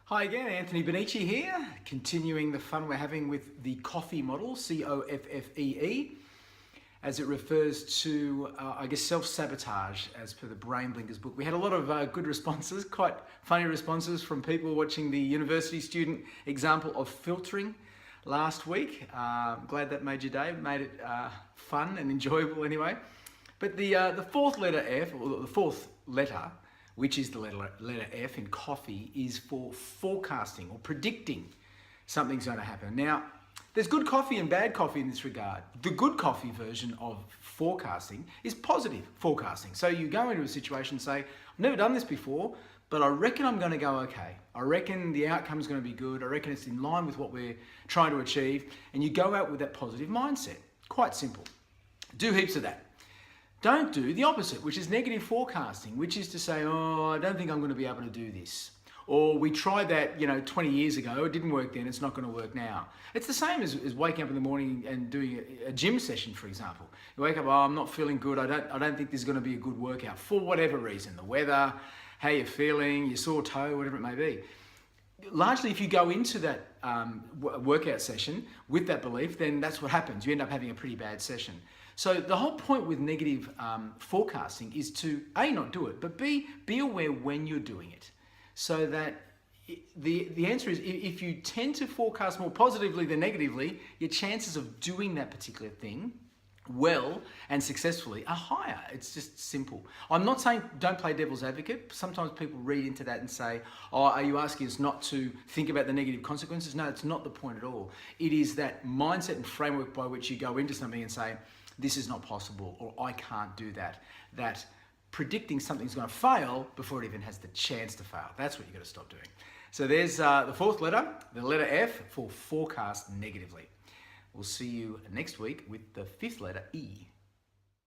Hi again, Anthony Benici here, continuing the fun we're having with the COFFEE model, COFFEE, as it refers to, self-sabotage, as per the Brain Blinkers book. We had a lot of good responses, quite funny responses from people watching the university student example of filtering last week. Glad that made your day, made it fun and enjoyable anyway. But the fourth letter F, or the fourth letter, which is the letter F in COFFEE, is for forecasting or predicting something's going to happen. Now, there's good coffee and bad coffee in this regard. The good coffee version of forecasting is positive forecasting. So you go into a situation and say, I've never done this before, but I reckon I'm going to go okay. I reckon the outcome's going to be good. I reckon it's in line with what we're trying to achieve. And you go out with that positive mindset. Quite simple. Do heaps of that. Don't do the opposite, which is negative forecasting, which is to say, oh, I don't think I'm going to be able to do this. Or we tried that, 20 years ago, it didn't work then, it's not going to work now. It's the same as waking up in the morning and doing a gym session, for example. You wake up, oh, I'm not feeling good, I don't think this is going to be a good workout, for whatever reason, the weather, how you're feeling, your sore toe, whatever it may be. Largely, if you go into that workout session with that belief, then that's what happens. You end up having a pretty bad session. So the whole point with negative forecasting is to A, not do it, but B, be aware when you're doing it. So that the answer is, if you tend to forecast more positively than negatively, your chances of doing that particular thing well and successfully are higher. It's just simple. I'm not saying don't play devil's advocate. Sometimes people read into that and say, oh, are you asking us not to think about the negative consequences? No, it's not the point at all. It is that mindset and framework by which you go into something and say, this is not possible, or I can't do that. That predicting something's going to fail before it even has the chance to fail. That's what you've got to stop doing. So there's the fourth letter, the letter F, for forecast negatively. We'll see you next week with the fifth letter, E.